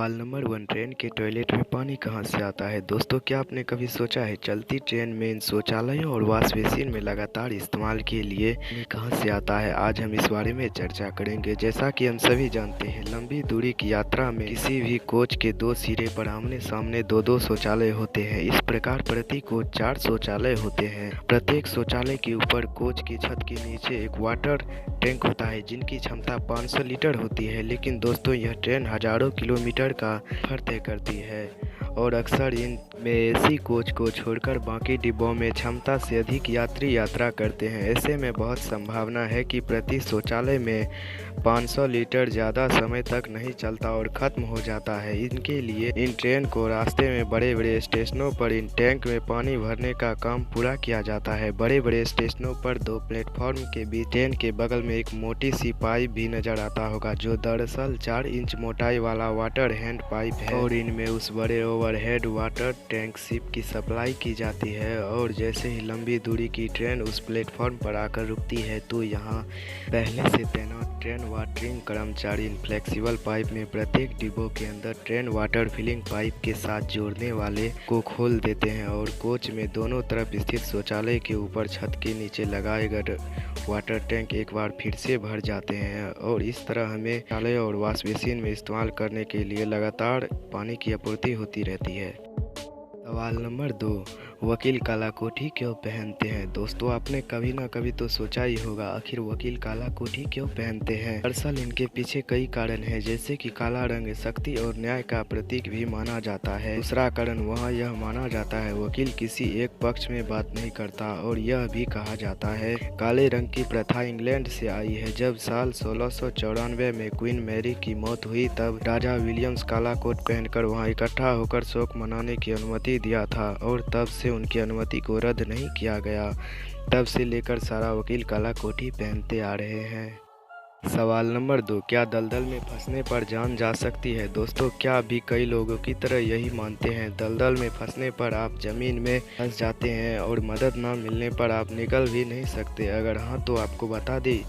सवाल number 1, train के toilet में पानी कहाँ से आता है? दोस्तों, क्या आपने कभी सोचा है चलती ट्रेन में इन शौचालयों और वॉश बेसिन में लगातार इस्तेमाल के लिए पानी कहाँ से आता है? आज हम इस बारे में चर्चा करेंगे। जैसा कि हम सभी जानते हैं, लंबी दूरी की यात्रा में किसी भी कोच के दो सिरे पर आमने सामने दो शौचालय होते हैं। इस प्रकार प्रति कोच 4 शौचालय होते हैं। प्रत्येक शौचालय के ऊपर कोच की छत के नीचे एक वाटर टैंक होता है जिनकी क्षमता 500 लीटर होती है। लेकिन दोस्तों, यह ट्रेन हजारों किलोमीटर का सफर तय करती है और अक्सर इनमें एसी कोच को छोड़कर बाकी डिब्बों में क्षमता से अधिक यात्री यात्रा करते हैं। ऐसे में बहुत संभावना है कि प्रति शौचालय में 500 लीटर ज़्यादा समय तक नहीं चलता और ख़त्म हो जाता है। इनके लिए इन ट्रेन को रास्ते में बड़े बड़े स्टेशनों पर इन टैंक में पानी भरने का काम पूरा किया जाता है। बड़े बड़े स्टेशनों पर 2 प्लेटफॉर्म के बीच ट्रेन के बगल में एक मोटी सी पाइप भी नजर आता होगा, जो दरअसल 4 इंच मोटाई वाला वाटर हैंड पाइप है और इनमें उस बड़े ओवरहेड वाटर टैंक शिप की सप्लाई की जाती है। और जैसे ही लंबी दूरी की ट्रेन उस प्लेटफॉर्म पर आकर रुकती है तो यहाँ पहले से तैनात ट्रेन वाटरिंग कर्मचारी इन फ्लेक्सिबल पाइप में प्रत्येक डिब्बों के अंदर ट्रेन वाटर फिलिंग पाइप के साथ जोड़ने वाले को खोल देते हैं और कोच में दोनों तरफ स्थित शौचालय के ऊपर छत के नीचे लगाए गए वाटर टैंक एक बार फिर से भर जाते हैं। और इस तरह हमें शौचालय और वॉश बेसिन में इस्तेमाल करने के लिए लगातार पानी की आपूर्ति होती रहती है। सवाल नंबर 2, वकील काला कोठी क्यों पहनते हैं? दोस्तों, आपने कभी ना कभी तो सोचा ही होगा, आखिर वकील काला कोठी क्यों पहनते हैं? दरअसल इनके पीछे कई कारण हैं, जैसे कि काला रंग शक्ति और न्याय का प्रतीक भी माना जाता है। दूसरा कारण वहाँ यह माना जाता है वकील किसी एक पक्ष में बात नहीं करता। और यह भी कहा जाता है काले रंग की प्रथा इंग्लैंड से आई है। जब साल 1694 में क्वीन मैरी की मौत हुई तब राजा विलियम्स काला कोट पहनकर वहाँ इकट्ठा होकर शोक मनाने की अनुमति दिया था और तब से उनकी अनुमति को रद्द नहीं किया गया। तब से लेकर सारा वकील काला कोठी पहनते आ रहे हैं। सवाल नंबर 2, क्या दलदल में फंसने पर जान जा सकती है? दोस्तों, क्या भी कई लोगों की तरह यही मानते हैं दलदल में फंसने पर आप जमीन में फंस जाते हैं और मदद न मिलने पर आप निकल भी नहीं सकते? अगर हाँ तो आपको बता दें,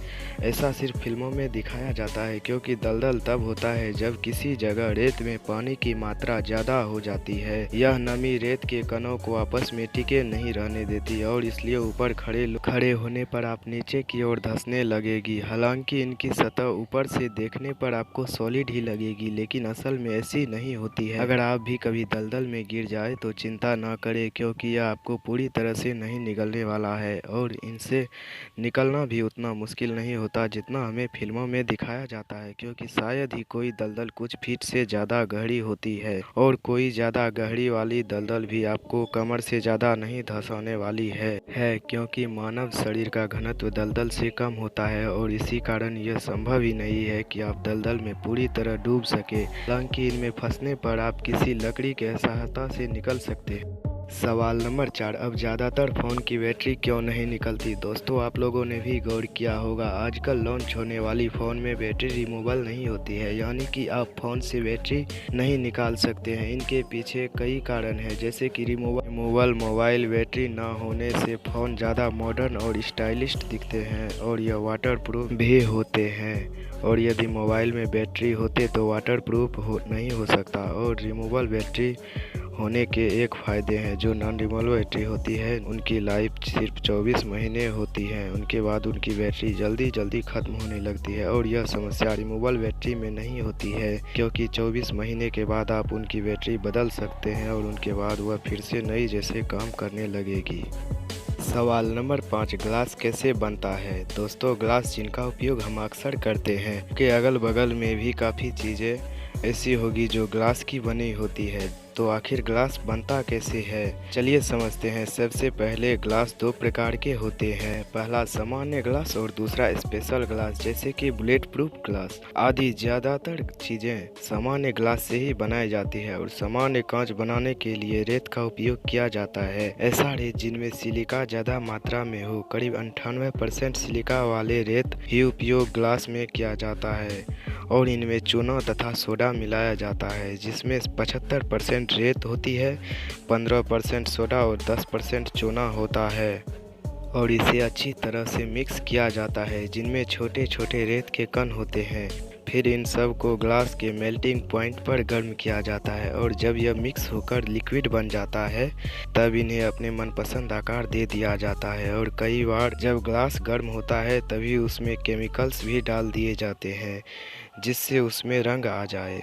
ऐसा सिर्फ फिल्मों में दिखाया जाता है, क्योंकि दलदल तब होता है जब किसी जगह रेत में पानी की मात्रा ज़्यादा हो जाती है। यह नमी रेत के कणों को आपस में टिके नहीं रहने देती और इसलिए ऊपर खड़े होने पर आप नीचे की ओर धंसने लगेगी। हालांकि की सतह ऊपर से देखने पर आपको सॉलिड ही लगेगी, लेकिन असल में ऐसी नहीं होती है। अगर आप भी कभी दलदल में गिर जाए तो चिंता न करें, क्योंकि यह आपको पूरी तरह से नहीं निगलने वाला है और इनसे निकलना भी उतना मुश्किल नहीं होता जितना हमें फिल्मों में दिखाया जाता है, क्योंकि शायद ही कोई दलदल कुछ फीट से ज़्यादा गहरी होती है और कोई ज़्यादा गहरी वाली दलदल भी आपको कमर से ज़्यादा नहीं धंसाने वाली है, क्योंकि मानव शरीर का घनत्व दलदल से कम होता है और इसी कारण यह संभव ही नहीं है कि आप दलदल में पूरी तरह डूब सके। हालांकि इनमें फंसने पर आप किसी लकड़ी के सहायता से निकल सकते हैं। सवाल नंबर 4, अब ज़्यादातर फ़ोन की बैटरी क्यों नहीं निकलती? दोस्तों, आप लोगों ने भी गौर किया होगा, आजकल लॉन्च होने वाली फ़ोन में बैटरी रिमूवल नहीं होती है, यानी कि आप फ़ोन से बैटरी नहीं निकाल सकते हैं। इनके पीछे कई कारण हैं, जैसे कि रिमूवल मोबाइल बैटरी न होने से फ़ोन ज़्यादा मॉडर्न और स्टाइलिश दिखते हैं और यह वाटरप्रूफ भी होते हैं। और यदि मोबाइल में बैटरी होते तो वाटरप्रूफ नहीं हो सकता। और रिमूवल बैटरी होने के एक फ़ायदे हैं, जो नॉन रिमूवेबल बैटरी होती है उनकी लाइफ सिर्फ 24 महीने होती है, उनके बाद उनकी बैटरी जल्दी ख़त्म होने लगती है। और यह समस्या रिमूवेबल बैटरी में नहीं होती है, क्योंकि 24 महीने के बाद आप उनकी बैटरी बदल सकते हैं और उनके बाद वह फिर से नई जैसे काम करने लगेगी। सवाल नंबर 5, ग्लास कैसे बनता है? दोस्तों, ग्लास जिनका उपयोग हम अक्सर करते हैं के अगल बगल में भी काफ़ी चीज़ें ऐसी होगी जो ग्लास की बनी होती है। तो आखिर ग्लास बनता कैसे है, चलिए समझते हैं। सबसे पहले ग्लास 2 प्रकार के होते हैं, पहला सामान्य ग्लास और दूसरा स्पेशल ग्लास, जैसे कि बुलेट प्रूफ ग्लास आदि। ज़्यादातर चीज़ें सामान्य ग्लास से ही बनाई जाती है और सामान्य कांच बनाने के लिए रेत का उपयोग किया जाता है। ऐसा रेत जिनमें सिलिका ज़्यादा मात्रा में हो, करीब 98% सिलिका वाले रेत ही उपयोग ग्लास में किया जाता है और इनमें चूना तथा सोडा मिलाया जाता है, जिसमें 75% रेत होती है, 15% सोडा और 10% चूना होता है और इसे अच्छी तरह से मिक्स किया जाता है, जिनमें छोटे छोटे रेत के कण होते हैं। फिर इन सब को ग्लास के मेल्टिंग पॉइंट पर गर्म किया जाता है और जब यह मिक्स होकर लिक्विड बन जाता है तब इन्हें अपने मनपसंद आकार दे दिया जाता है। और कई बार जब ग्लास गर्म होता है तभी उसमें केमिकल्स भी डाल दिए जाते हैं जिससे उसमें रंग आ जाए।